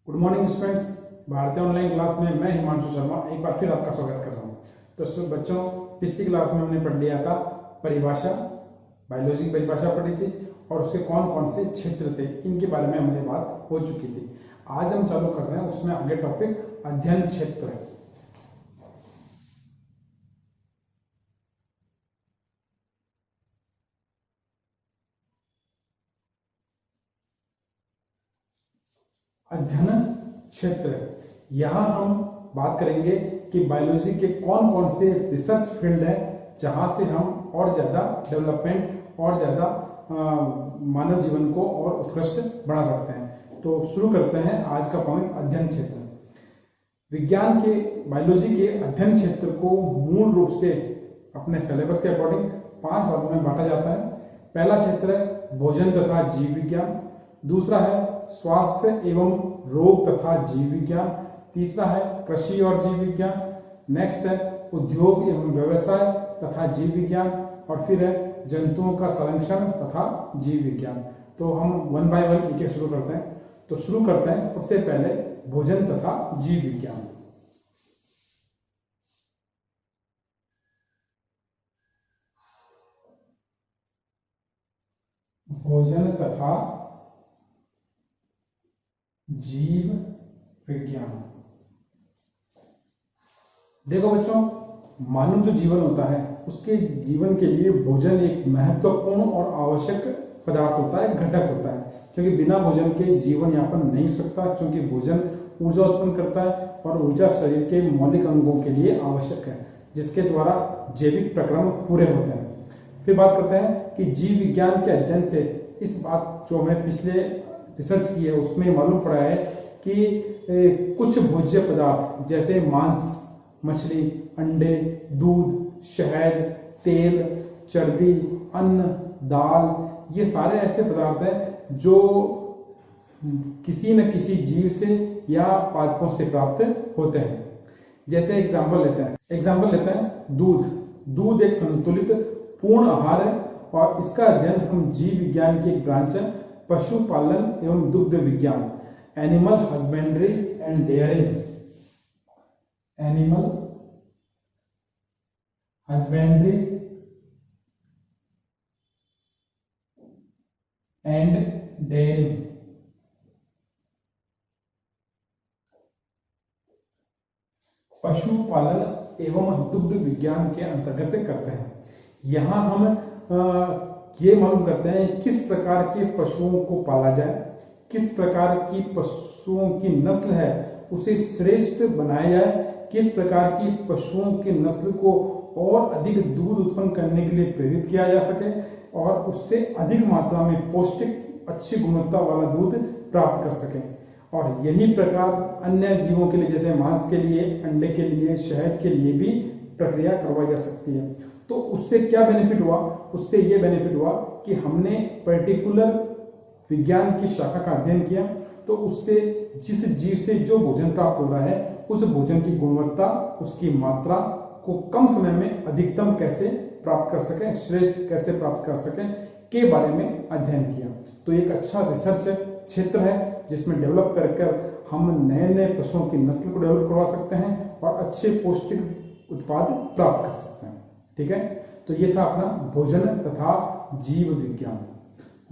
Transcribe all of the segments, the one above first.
Good morning students. भारतीय online class में मैं हिमांशु शर्मा एक बार फिर आपका स्वागत कर रहा हूँ। तो बच्चों, पिछली क्लास में हमने पढ़ लिया था परिभाषा, बायोलॉजी की परिभाषा पढ़ी थी और उसके कौन कौन से क्षेत्र थे, इनके बारे में हमारी बात हो चुकी थी। आज हम चालू कर रहे हैं उसमें आगे टॉपिक अध्ययन क्षेत्र है। अध्ययन क्षेत्र, यहाँ हम बात करेंगे कि बायोलॉजी के कौन कौन से रिसर्च फील्ड है जहाँ से हम और ज़्यादा डेवलपमेंट और ज़्यादा मानव जीवन को और उत्कृष्ट बढ़ा सकते हैं। तो शुरू करते हैं आज का पॉइंट, अध्ययन क्षेत्र। विज्ञान के बायोलॉजी के अध्ययन क्षेत्र को मूल रूप से अपने सिलेबस के अकॉर्डिंग 5 भागों में बांटा जाता है। पहला क्षेत्र है भोजन तथा जीव विज्ञान, दूसरा है स्वास्थ्य एवं रोग तथा जीव विज्ञान, तीसरा है कृषि और जीव विज्ञान, नेक्स्ट है उद्योग एवं व्यवसाय तथा जीव विज्ञान, और फिर है जंतुओं का संरक्षण तथा जीव विज्ञान। तो हम वन बाय वन एक शुरू करते हैं। तो शुरू करते हैं सबसे पहले भोजन तथा जीव विज्ञान। भोजन तथा जीव विज्ञान। देखो बच्चों, मानव जो जीवन होता है उसके जीवन के लिए भोजन एक महत्वपूर्ण और आवश्यक पदार्थ होता है, घटक होता है, क्योंकि बिना भोजन के जीवन यापन नहीं हो सकता, क्योंकि भोजन ऊर्जा उत्पन्न करता है और ऊर्जा शरीर के मौलिक अंगों के लिए आवश्यक है, जिसके द्वारा जैविक प्रक्रम पूरे होते हैं। फिर बात करते हैं कि जीव विज्ञान के अध्ययन से इस बात जो हमें पिछले रिसर्च की है उसमें मालूम पड़ा है कि कुछ भोज्य पदार्थ जैसे मांस, मछली, अंडे, दूध, शहद, तेल, चर्बी, अन्न, दाल, ये सारे ऐसे पदार्थ हैं जो किसी न किसी जीव से या पादपों से प्राप्त होते हैं। जैसे एग्जाम्पल लेते हैं दूध एक संतुलित पूर्ण आहार है और इसका अध्ययन हम जीव विज्ञान की एक ब्रांच है, पशुपालन एवं दुग्ध विज्ञान, animal husbandry and dairying, animal husbandry and dairying, पशुपालन एवं दुग्ध विज्ञान के अंतर्गत करते हैं। यहाँ हम ये मालूम करते हैं किस प्रकार के पशुओं को पाला जाए, किस प्रकार की पशुओं की नस्ल है उसे श्रेष्ठ बनाया जाए, किस प्रकार की पशुओं की नस्ल को और अधिक दूध उत्पन्न करने के लिए प्रेरित किया जा सके और उससे अधिक मात्रा में पौष्टिक अच्छी गुणवत्ता वाला दूध प्राप्त कर सकें। और यही प्रकार अन्य जीवों के लिए, जैसे मांस के लिए, अंडे के लिए, शहद के लिए भी प्रक्रिया करवाई जा सकती है। तो उससे क्या बेनिफिट हुआ? उससे ये बेनिफिट हुआ कि हमने पर्टिकुलर विज्ञान की शाखा का अध्ययन किया, तो उससे जिस जीव से जो भोजन प्राप्त हो रहा है उस भोजन की गुणवत्ता, उसकी मात्रा को कम समय में अधिकतम कैसे प्राप्त कर सकें, श्रेष्ठ कैसे प्राप्त कर सकें के बारे में अध्ययन किया। तो एक अच्छा रिसर्च क्षेत्र है जिसमें डेवलप कर हम नए नए पशुओं की नस्ल को डेवलप करवा सकते हैं और अच्छे पौष्टिक उत्पाद प्राप्त कर सकते हैं। ठीक है, तो ये था अपना भोजन तथा जीव विज्ञान।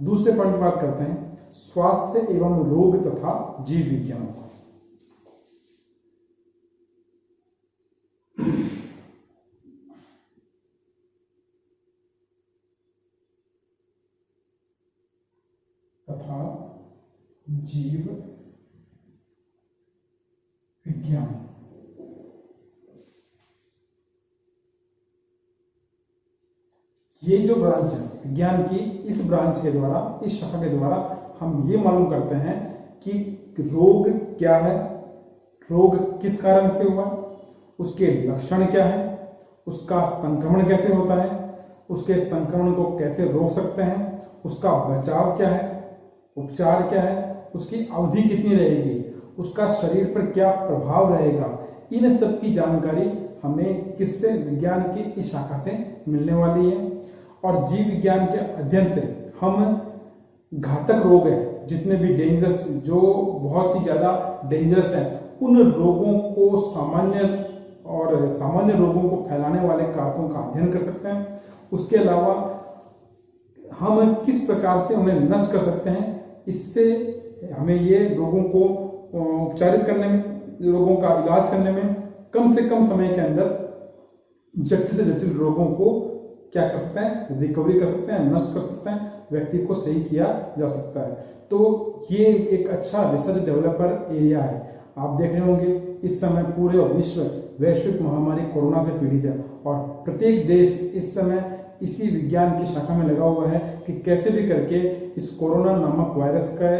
दूसरे पॉइंट की बात करते हैं स्वास्थ्य एवं रोग तथा जीव विज्ञान। तथा जीव विज्ञान। ये जो ब्रांच है विज्ञान की, इस ब्रांच के द्वारा, इस शाखा के द्वारा हम ये मालूम करते हैं कि रोग क्या है, रोग किस कारण से हुआ, उसके लक्षण क्या है, उसका संक्रमण कैसे होता है, उसके संक्रमण को कैसे रोक सकते हैं, उसका बचाव क्या है, उपचार क्या है, उसकी अवधि कितनी रहेगी, उसका शरीर पर क्या प्रभाव रहेगा, इन सब की जानकारी हमें किससे, विज्ञान की इस शाखा से मिलने वाली है। और जीव विज्ञान के अध्ययन से हम घातक रोग है जितने भी डेंजरस, जो बहुत ही ज़्यादा डेंजरस है, उन रोगों को सामान्य रोगों को फैलाने वाले कारकों का अध्ययन कर सकते हैं। उसके अलावा हम किस प्रकार से उन्हें नष्ट कर सकते हैं, इससे हमें ये रोगों को उपचारित करने में, रोगों का इलाज करने में कम से कम समय के अंदर जटिल से जटिल रोगों को क्या कर सकते हैं, रिकवरी कर सकते हैं, नष्ट कर सकते हैं, व्यक्ति को सही किया जा सकता है। तो ये एक अच्छा रिसर्च डेवलपर एरिया है। आप देख रहे होंगे इस समय पूरे विश्व वैश्विक महामारी कोरोना से पीड़ित है और प्रत्येक देश इस समय इसी विज्ञान की शाखा में लगा हुआ है कि कैसे भी करके इस कोरोना नामक वायरस का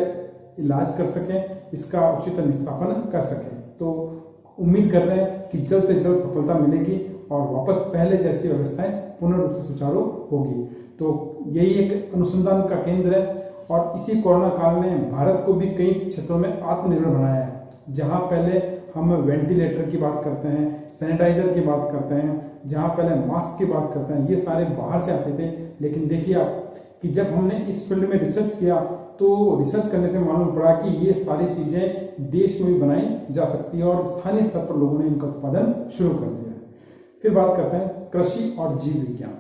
इलाज कर सके, इसका उचित निस्तापन कर सके। तो उम्मीद कर रहे हैं कि जल्द से जल्द सफलता मिलेगी और वापस पहले जैसी व्यवस्थाएं पूर्ण रूप से सुचारू होगी। तो यही एक अनुसंधान का केंद्र है और इसी कोरोना काल ने भारत को भी कई क्षेत्रों में आत्मनिर्भर बनाया है। जहां पहले हम वेंटिलेटर की बात करते हैं, सैनिटाइजर की बात करते हैं, जहां पहले मास्क की बात करते हैं, ये सारे बाहर से आते थे। लेकिन देखिए आप कि जब हमने इस फील्ड में रिसर्च किया तो रिसर्च करने से मालूम पड़ा कि ये सारी चीजें देश में भी बनाई जा सकती है और स्थानीय स्तर पर लोगों ने इनका उत्पादन शुरू कर दिया है। फिर बात करते हैं कृषि और जीव विज्ञान।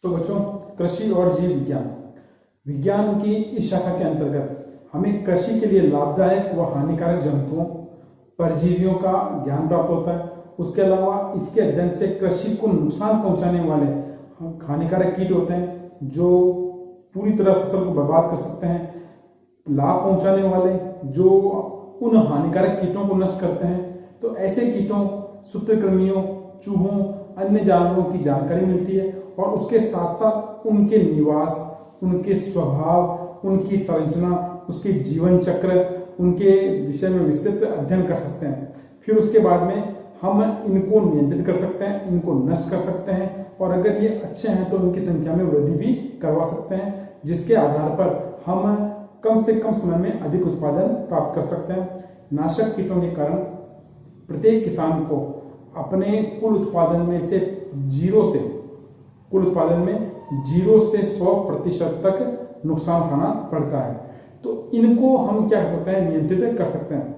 तो बच्चों, कृषि और जीव विज्ञान की इस शाखा के अंतर्गत हमें कृषि के लिए लाभदायक व हानिकारक जंतुओं, परजीवियों का ज्ञान प्राप्त होता है। उसके अलावा इसके अध्ययन से कृषि को नुकसान पहुंचाने वाले हानिकारक कीट होते हैं जो पूरी तरह फसल को बर्बाद कर सकते हैं, लाभ पहुंचाने वाले जो उन हानिकारक कीटों को नष्ट करते हैं। तो ऐसे कीटों, सूत्रकृमियों, चूहों, अन्य जानवरों की जानकारी मिलती है और उसके साथ साथ उनके निवास, उनके स्वभाव, उनकी संरचना, उसके जीवन चक्र, उनके विषय में विस्तृत अध्ययन कर सकते हैं। फिर उसके बाद में हम इनको नियंत्रित कर सकते हैं, इनको नष्ट कर सकते हैं और अगर ये अच्छे हैं तो उनकी संख्या में वृद्धि भी करवा सकते हैं, जिसके आधार पर हम कम से कम समय में अधिक उत्पादन प्राप्त कर सकते हैं। नाशक कीटों के कारण प्रत्येक किसान को अपने कुल उत्पादन में 0 से 100% तक नुकसान उठाना पड़ता है। तो इनको हम क्या कर सकते हैं, नियंत्रित कर सकते हैं।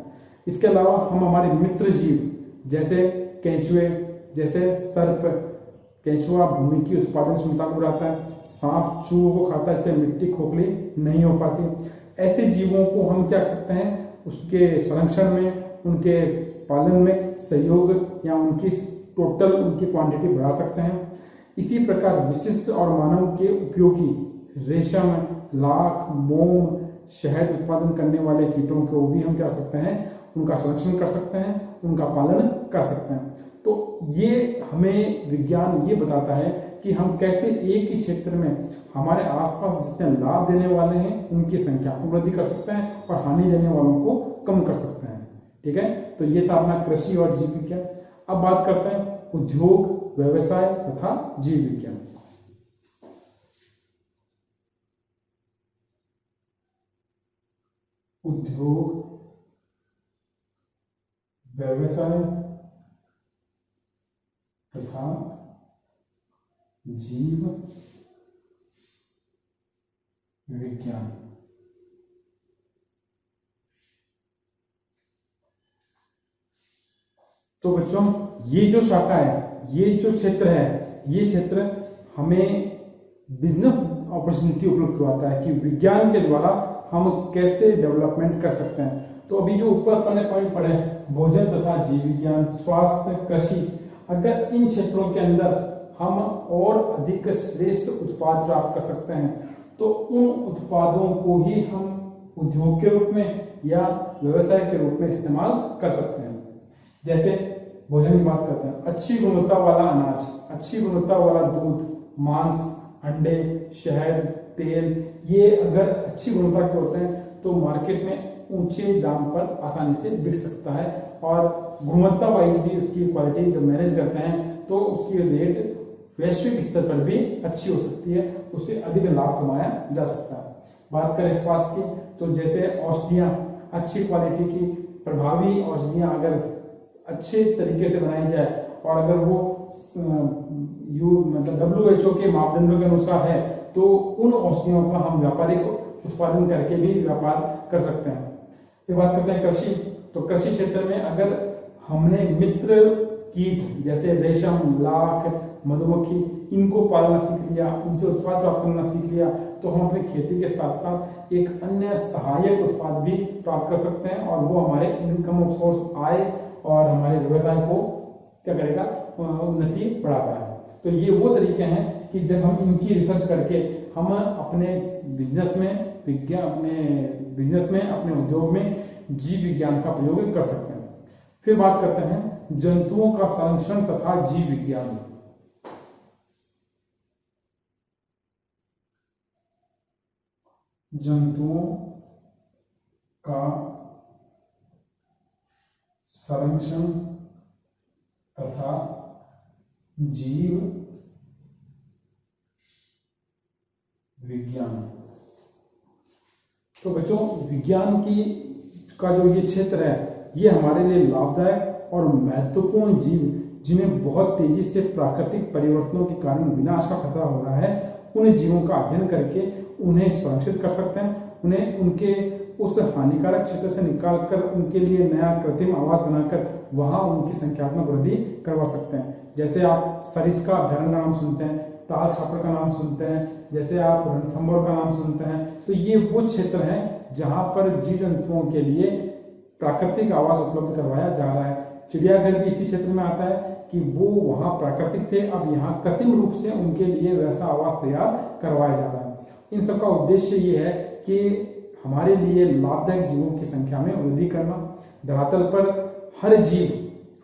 इसके अलावा हम हमारे मित्र जीव जैसे केंचुए, जैसे सर्प, केंचुआ भूमि की उत्पादन क्षमता को बढ़ाता है, सांप चूहों को खाता है, इससे मिट्टी खोखली नहीं हो पाती। ऐसे जीवों को हम क्या कर सकते हैं, उसके संरक्षण में, उनके पालन में सहयोग या उनकी क्वांटिटी बढ़ा सकते हैं। इसी प्रकार विशिष्ट और मानव के उपयोगी रेशम, लाख, मोम, शहद उत्पादन करने वाले कीटों को भी हम क्या कर सकते हैं, उनका संरक्षण कर सकते हैं, उनका पालन कर सकते हैं। तो ये हमें विज्ञान ये बताता है कि हम कैसे एक ही क्षेत्र में हमारे आसपास जितने लाभ देने वाले हैं उनकी संख्या को वृद्धि कर सकते हैं और हानि देने वालों को कम कर सकते हैं। ठीक है, तो ये था अपना कृषि और जीव विज्ञान। अब बात करते हैं उद्योग, व्यवसाय तथा जीव विज्ञान। उद्योग, व्यवसाय तथा जीव विज्ञान। तो बच्चों, ये जो शाखा है, ये जो क्षेत्र है, ये क्षेत्र हमें बिजनेस अपॉर्चुनिटी उपलब्ध करवाता है कि विज्ञान के द्वारा हम कैसे डेवलपमेंट कर सकते हैं। तो अभी जो ऊपर अपने पॉइंट पढ़े, भोजन तथा जीव विज्ञान, स्वास्थ्य, कृषि, अगर इन क्षेत्रों के अंदर हम और अधिक श्रेष्ठ उत्पाद प्राप्त कर सकते हैं तो उन उत्पादों को ही हम उद्योग के रूप में या व्यवसाय के रूप में इस्तेमाल कर सकते हैं। जैसे भोजन की बात करते हैं, अच्छी गुणवत्ता वाला अनाज, अच्छी गुणवत्ता वाला दूध, मांस, अंडे, शहद, तेल, ये अगर अच्छी गुणवत्ता के होते हैं तो मार्केट में ऊंचे दाम पर आसानी से बिक सकता है और गुणवत्ता वाइज भी उसकी क्वालिटी जब मैनेज करते हैं तो उसकी रेट वैश्विक स्तर पर भी अच्छी हो सकती है, उससे अधिक लाभ कमाया जा सकता है। बात करें स्वास्थ्य की, तो जैसे औषधियाँ अच्छी क्वालिटी की प्रभावी औषधियाँ अगर अच्छे तरीके से बनाई जाए और अगर वो मतलब WHO के मापदंडों के अनुसार है, तो उन औषधियों का हम व्यापारिक उत्पादन करके भी व्यापार कर सकते हैं। फिर बात करते हैं कृषि। तो कृषि क्षेत्र में अगर हमने मित्र कीट जैसे रेशम, लाख, मधुमक्खी, इनको पालना सीख लिया, इनसे उत्पाद प्राप्त करना सीख लिया, तो हम अपनी खेती के साथ साथ एक अन्य सहायक उत्पाद भी प्राप्त कर सकते हैं और वो हमारे इनकम ऑफ सोर्स, आय और हमारे व्यवसाय को क्या करेगा, उन्नति बढ़ाता है। तो ये वो तरीके हैं कि जब हम इनकी रिसर्च करके हम अपने बिजनेस में अपने उद्योग में जीव विज्ञान का प्रयोग कर सकते हैं। फिर बात करते हैं जंतुओं का संरक्षण तथा जीव विज्ञान। जंतुओं का संरक्षण तथा जीव विज्ञान। तो बच्चों, विज्ञान का जो ये क्षेत्र है, ये हमारे लिए लाभदायक और महत्वपूर्ण जीव जिन्हें बहुत तेजी से प्राकृतिक परिवर्तनों के कारण विनाश का खतरा हो रहा है, उन जीवों का अध्ययन करके उन्हें संरक्षित कर सकते हैं, उन्हें उनके उस हानिकारक क्षेत्र से निकालकर उनके लिए नया कृत्रिम आवास बनाकर वहां उनकी संख्यात्मक वृद्धि करवा सकते हैं। जैसे आप सरिस्का अभयारण्य का नाम सुनते हैं, ताल छापर का नाम सुनते हैं, जैसे आप रणथंभौर का नाम सुनते हैं, तो ये वो क्षेत्र हैं जहां पर जीव जंतुओं के लिए प्राकृतिक आवास उपलब्ध करवाया जा रहा है। चिड़ियाघर भी इसी क्षेत्र में आता है कि वो वहाँ प्राकृतिक थे, अब यहाँ कृत्रिम रूप से उनके लिए वैसा आवास तैयार करवाया जा रहा है। इन सब का उद्देश्य ये है कि हमारे लिए लाभदायक जीवों की संख्या में वृद्धि करना। धरातल पर हर जीव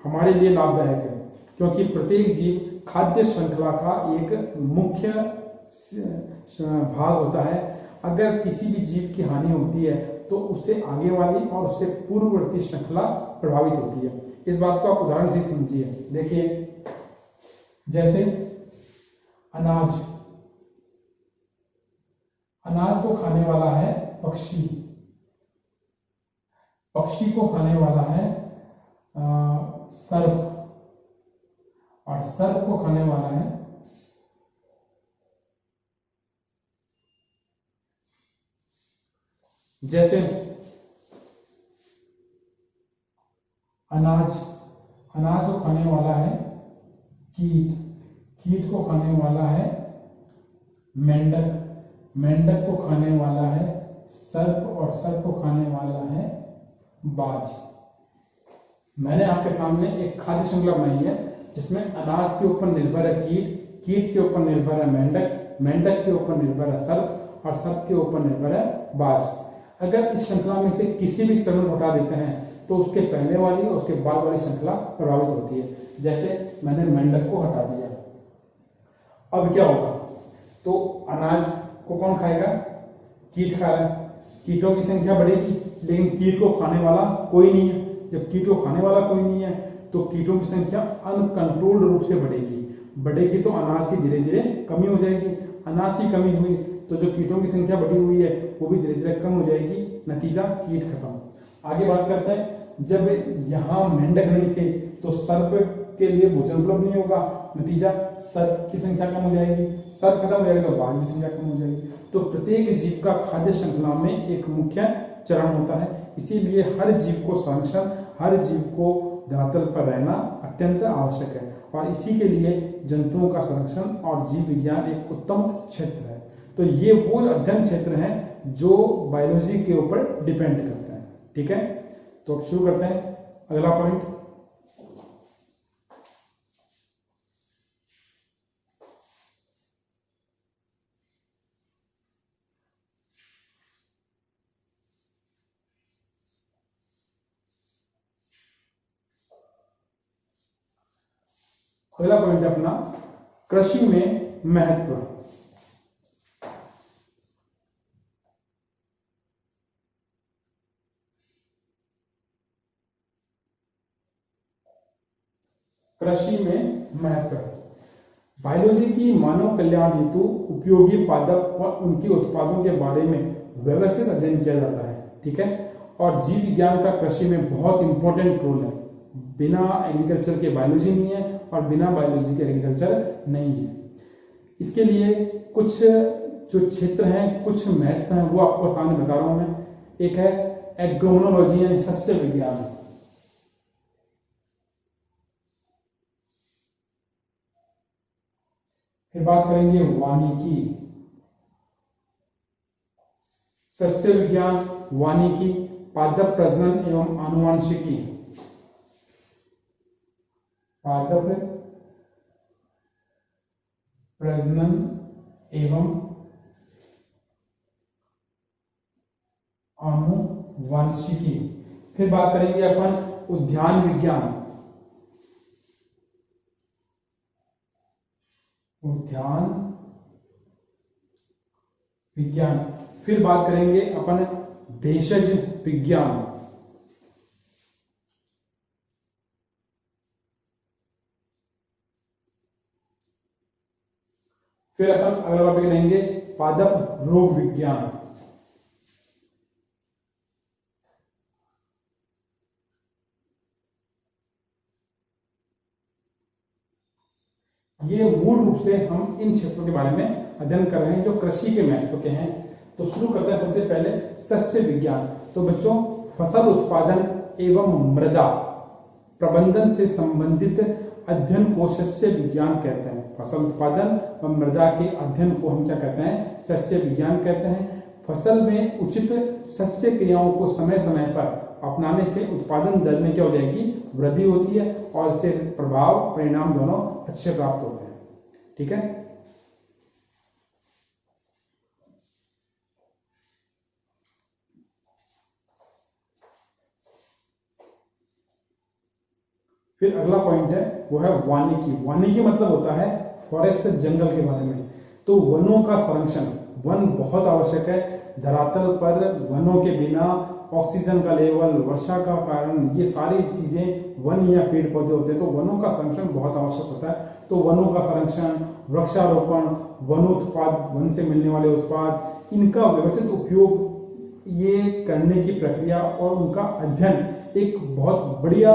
हमारे लिए लाभदायक है, क्योंकि प्रत्येक जीव खाद्य श्रृंखला का एक मुख्य भाग होता है। अगर किसी भी जीव की हानि होती है तो उससे आगे वाली और उससे पूर्ववर्ती श्रृंखला प्रभावित होती है। इस बात को आप उदाहरण से समझिए। देखिए, जैसे अनाज को खाने वाला है पक्षी, पक्षी को खाने वाला है सर्प, और सर्प को खाने वाला है जैसे अनाज को खाने वाला है कीट, कीट को खाने वाला है मेंढक, मेंढक को खाने वाला है सर्प, और सर्प को खाने वाला है बाज। मैंने आपके सामने एक खाद्य श्रृंखला बनाई है जिसमें अनाज के ऊपर निर्भर है कीट, कीट के ऊपर निर्भर है मेंढक, मेंढक के ऊपर निर्भर है सर्प, और सर्प के ऊपर निर्भर है बाज। अगर इस श्रृंखला में से किसी भी चरण हटा देते हैं तो उसके पहले वाली और उसके बाद वाली श्रृंखला प्रभावित होती है। जैसे मैंने मेंढक को हटा दिया, अब क्या होगा? तो अनाज को कौन खाएगा? कीट खा रहा है, कीटों की संख्या बढ़ेगी, लेकिन कीट को खाने वाला कोई नहीं है। जब कीट को खाने वाला कोई नहीं है तो कीटों की संख्या अनकंट्रोल्ड रूप से बढ़ेगी तो अनाज की धीरे धीरे कमी हो जाएगी। अनाज की कमी हुई तो जो कीटों की संख्या बढ़ी हुई है वो भी धीरे धीरे कम हो जाएगी, नतीजा कीट खत्म। आगे बात करते हैं, जब यहाँ मेंढक नहीं थे तो सर्प के लिए भोजन उपलब्ध नहीं होगा, नतीजा सर्प की संख्या कम हो जाएगी, सर्प खत्म हो जाएगा तो बाज की संख्या कम हो जाएगी। तो प्रत्येक जीव का खाद्य श्रृंखला में एक मुख्य चरण होता है, इसीलिए हर जीव को संरक्षण, हर जीव को धरातल पर रहना अत्यंत आवश्यक है, और इसी के लिए जंतुओं का संरक्षण और जीव विज्ञान एक उत्तम क्षेत्र है। तो ये वो अध्ययन क्षेत्र हैं जो बायोलॉजी के ऊपर डिपेंड करते हैं। ठीक है, तो अब शुरू करते हैं अगला पॉइंट। अगला पॉइंट है अपना कृषि में महत्व। कृषि में महत्व। बायोलॉजी की मानव कल्याण हेतु उपयोगी पादप व उनके उत्पादों के बारे में व्यवस्थित अध्ययन किया जाता है, ठीक है। और जीव विज्ञान का कृषि में बहुत इंपॉर्टेंट रोल है। बिना एग्रीकल्चर के बायोलॉजी नहीं है और बिना बायोलॉजी के एग्रीकल्चर नहीं है। इसके लिए कुछ जो क्षेत्र हैं, कुछ महत्व हैं, वो आपको सामने बता रहा हूं मैं। एक है एग्रोनोलॉजी यानी सस्य विज्ञान, फिर बात करेंगे वानिकी, सस्य विज्ञान, वानिकी, पादप प्रजनन एवं आनुवंशिकी, पादप प्रजनन एवं आनुवंशिकी। फिर बात करेंगे अपन उद्यान विज्ञान, उद्यान विज्ञान। फिर बात करेंगे अपन भेषज विज्ञान, फिर अपन अगला टॉपिक लेंगे पादप रोग विज्ञान। ये मूल रूप से हम इन क्षेत्रों के बारे में अध्ययन कर रहे हैं जो कृषि के महत्व के हैं। तो शुरू करते हैं सबसे पहले सस्य विज्ञान। तो बच्चों, फसल उत्पादन एवं मृदा प्रबंधन से संबंधित अध्ययन को सस्य विज्ञान कहते हैं। फसल उत्पादन और मृदा के अध्ययन को हम क्या कहते हैं? सस्य विज्ञान कहते हैं। फसल में उचित सस्य क्रियाओं को समय समय पर अपनाने से उत्पादन दर में क्या हो जाएगी? वृद्धि होती है और इससे प्रभाव परिणाम दोनों अच्छे प्राप्त होते हैं, ठीक है। फिर अगला पॉइंट है वो है वानिकी। वानिकी मतलब होता है फॉरेस्ट, जंगल के बारे में। तो वनों का संरक्षण, वन बहुत आवश्यक है। धरातल पर वनों के बिना ऑक्सीजन का लेवल, वर्षा का कारण, ये सारी चीजें वन या पेड़ पौधे होते हैं। तो वनों का संरक्षण बहुत आवश्यक होता है। तो वनों का संरक्षण, वृक्षारोपण, वनोत्पाद, वन से मिलने वाले उत्पाद, इनका व्यवस्थित उपयोग, ये करने की प्रक्रिया और उनका अध्ययन एक बहुत बढ़िया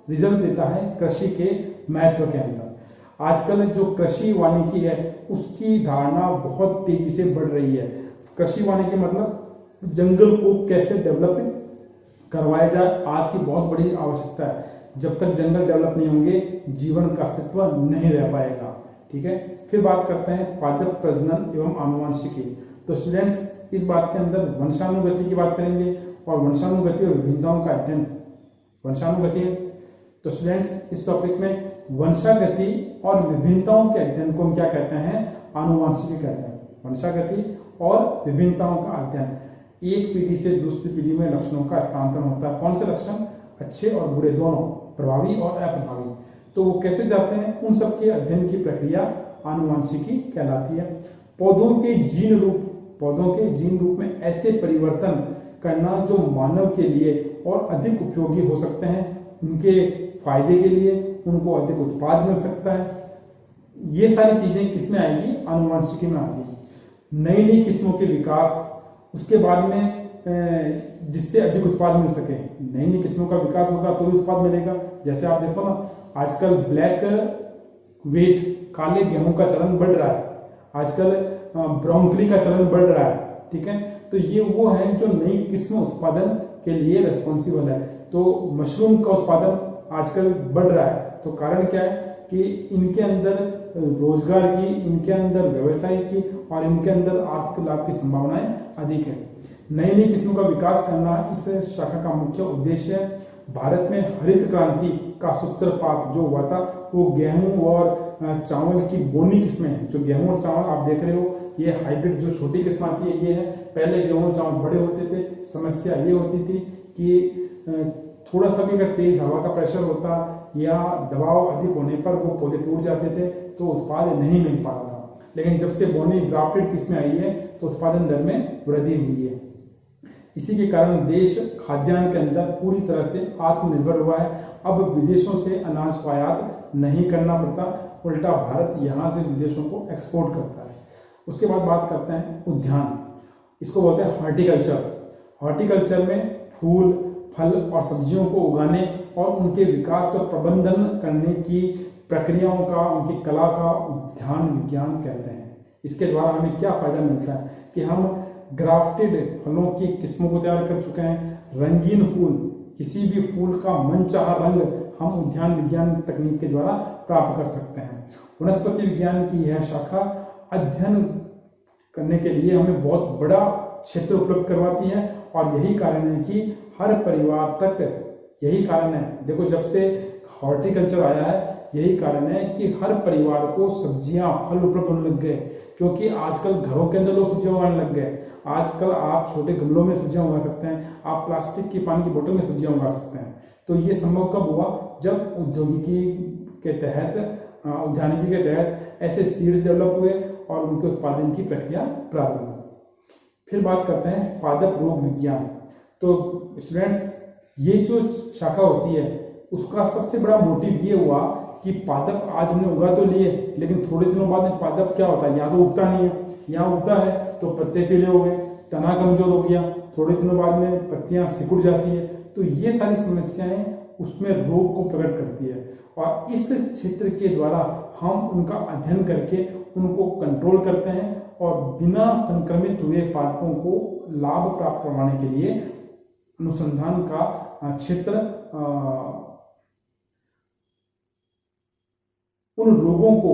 रिजल्ट देता है कृषि के महत्व के अंदर। आजकल जो कृषि वानिकी है उसकी धारणा बहुत तेजी से बढ़ रही है। कृषि वानिकी मतलब जंगल को कैसे डेवलप करवाया जाए, आज की बहुत बड़ी आवश्यकता है। जब तक जंगल डेवलप नहीं होंगे जीवन का अस्तित्व नहीं रह पाएगा, ठीक है। फिर बात करते हैं पादप प्रजनन एवं आनुवंशिकी। तो स्टूडेंट्स, इस बात के अंदर वंशानुगति की बात करेंगे और वंशानुगति और विभिन्नताओं का अध्ययन, वंशानुगति है। तो स्टूडेंट्स, इस टॉपिक में वंशागति और विभिन्नताओं के अध्ययन को हम क्या कहते हैं? आनुवंशिकी कहते हैं। वंशागति और विभिन्नताओं का अध्ययन, एक पीढ़ी से दूसरी पीढ़ी में लक्षणों का स्थानांतरण होता है। कौन से लक्षण? अच्छे और बुरे दोनों, प्रभावी और अप्रभावी। तो वो कैसे जाते हैं, उन सब के अध्ययन की प्रक्रिया आनुवंशिकी कहलाती है। पौधों के जीन रूप में ऐसे परिवर्तन करना जो मानव के लिए और अधिक उपयोगी हो सकते हैं, उनके फायदे के लिए, उनको अधिक उत्पाद मिल सकता है। ये सारी चीजें किसमें आएगी? आनुवंशिकी में आती है। नई नई किस्मों के विकास, उसके बाद में जिससे अधिक उत्पाद मिल सके। नई नई किस्मों का विकास होगा तो ही उत्पाद मिलेगा। जैसे आप देखो ना, आजकल ब्लैक वेट, काले गेहूं का चलन बढ़ रहा है। आजकल ब्रोंकली का चलन बढ़ रहा है, ठीक है। तो ये वो है जो नई किस्म उत्पादन के लिए रिस्पॉन्सिबल है। तो मशरूम का उत्पादन आजकल बढ़ रहा है। तो कारण क्या है कि इनके अंदर रोजगार की, इनके अंदर व्यवसाय की और इनके अंदर आर्थिक लाभ की संभावनाएं अधिक है। नई नई किस्मों का विकास करना इस शाखा का मुख्य उद्देश्य है। भारत में हरित क्रांति का सूत्रपात जो हुआ था वो गेहूं और चावल की बोनी किस्में हैं। जो गेहूं और चावल आप देख रहे हो, ये हाइब्रिड जो छोटी किस्म आती है ये है। पहले गेहूं और चावल बड़े होते थे। समस्या ये होती थी कि थोड़ा सा भी अगर तेज हवा का प्रेशर होता या दबाव अधिक होने पर वो पौधे टूट जाते थे, तो उत्पाद नहीं मिल पा रहा था। लेकिन जब से बोनी ड्राफ्टेड किस्में आई है तो उत्पादन दर में वृद्धि हुई है। इसी के कारण देश खाद्यान्न के अंदर पूरी तरह से आत्मनिर्भर हुआ है। अब विदेशों से अनाज को आयात नहीं करना पड़ता, उल्टा भारत यहाँ से विदेशों को एक्सपोर्ट करता है। उसके बाद बात करते हैं उद्यान। इसको बोलते हैं हॉर्टिकल्चर। हॉर्टिकल्चर में फूल, फल और सब्जियों को उगाने और उनके विकास का प्रबंधन करने की प्रक्रियाओं का, उनकी कला का उद्यान विज्ञान कहते हैं। इसके द्वारा हमें क्या फायदा मिलता है कि हम ग्राफ्टेड फलों की किस्मों को तैयार कर चुके हैं। रंगीन फूल, किसी भी फूल का मनचाहा रंग हम उद्यान विज्ञान तकनीक के द्वारा प्राप्त कर सकते हैं। वनस्पति विज्ञान की यह शाखा अध्ययन करने के लिए हमें बहुत बड़ा क्षेत्र उपलब्ध करवाती है और यही कारण है कि हर परिवार तक, यही कारण है, देखो जब से हॉर्टिकल्चर आया है यही कारण है कि हर परिवार को सब्जियां, फल उपलब्ध होने लग गए, क्योंकि आजकल घरों के अंदर लोग सब्जियां उगाने लग गए। आजकल आप छोटे गमलों में सब्जियां उगा सकते हैं, आप प्लास्टिक की पानी की बोतल में सब्जियां उगा सकते हैं। तो ये संभव कब हुआ? जब औद्योगिकी के तहत, उद्यानिकी के तहत ऐसे सीड्स डेवलप हुए और उनके उत्पादन की प्रक्रिया प्रारंभ हुई। फिर बात करते हैं पादप रोग विज्ञान। तो स्टूडेंट्स, ये जो शाखा होती है उसका सबसे बड़ा मोटिव ये हुआ कि पादप आज हमने उगा तो लिए, लेकिन थोड़े दिनों बाद में पादप क्या होता है, या तो उगता नहीं है, या उगता है तो पत्ते पीले हो गए, तना कमजोर हो गया, थोड़े दिनों बाद में पत्तियां सिकुड़ जाती है। तो ये सारी समस्याएं उसमें रोग को प्रकट करती है और इस क्षेत्र के द्वारा हम उनका अध्ययन करके उनको कंट्रोल करते हैं और बिना संक्रमित हुए पादपों को लाभ प्राप्त करवाने के लिए अनुसंधान का क्षेत्र उन रोगों को,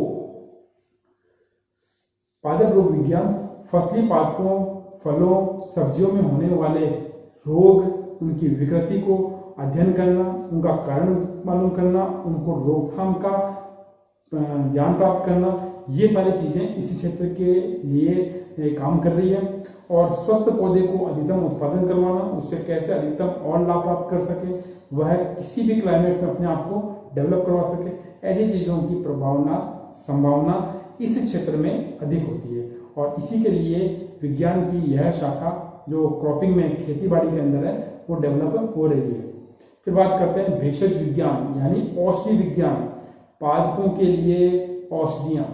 पादप रोग विज्ञान फसली पादपों, फलों, सब्जियों में होने वाले रोग, उनकी विकृति को अध्ययन करना, उनका कारण मालूम करना, उनको रोकथाम का ज्ञान प्राप्त करना, ये सारी चीजें इसी क्षेत्र के लिए काम कर रही है। और स्वस्थ पौधे को अधिकतम उत्पादन करवाना, उससे कैसे अधिकतम और लाभ प्राप्त कर सके, वह किसी भी क्लाइमेट में अपने आप को डेवलप करवा सके, ऐसी चीजों की संभावना इस क्षेत्र में अधिक होती है। और इसी के लिए विज्ञान की यह शाखा जो क्रॉपिंग में, खेती बाड़ी के अंदर है, वो डेवलप हो रही है। फिर बात करते हैं भेषज विज्ञान यानी औषधि विज्ञान। पादपों के लिए औषधियां,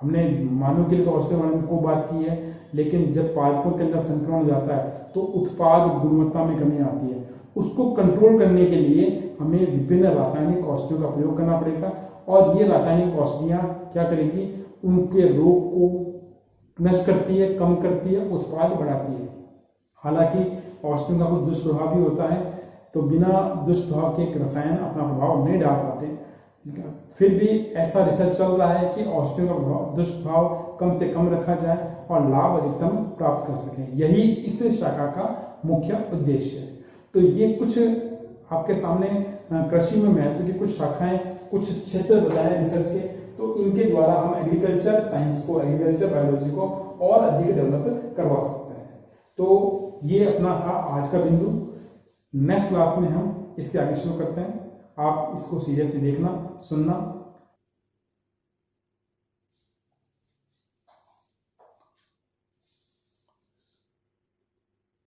हमने मानव के लिए तो औषधि बनाने को बात की है, लेकिन जब पादपों के अंदर संक्रमण हो जाता है तो उत्पाद गुणवत्ता में कमी आती है। उसको कंट्रोल करने के लिए हमें विभिन्न रासायनिक औषधियों का प्रयोग करना पड़ेगा और ये रासायनिक औषधियां क्या करेगी, उनके रोग को नष्ट करती है, कम करती है, उत्पाद बढ़ाती है। हालांकि औषधियों का कुछ दुष्प्रभाव भी होता है, तो बिना दुष्प्रभाव के रसायन अपना प्रभाव नहीं डाल पाते। फिर भी ऐसा रिसर्च चल रहा है कि औषधियों का दुष्प्रभाव कम से कम रखा जाए और लाभ अधिकतम प्राप्त कर सकें। यही इस शाखा का मुख्य उद्देश्य है। तो ये कुछ आपके सामने कृषि में महत्व की कुछ शाखाएं, कुछ क्षेत्र बताए रिसर्च के, तो इनके द्वारा हम एग्रीकल्चर साइंस को, एग्रीकल्चर बायोलॉजी को और अधिक डेवलप करवा सकते हैं। तो ये अपना था आज का बिंदु। नेक्स्ट क्लास में हम इसके आगे शुरू करते हैं। आप इसको सीरियसली देखना, सुनना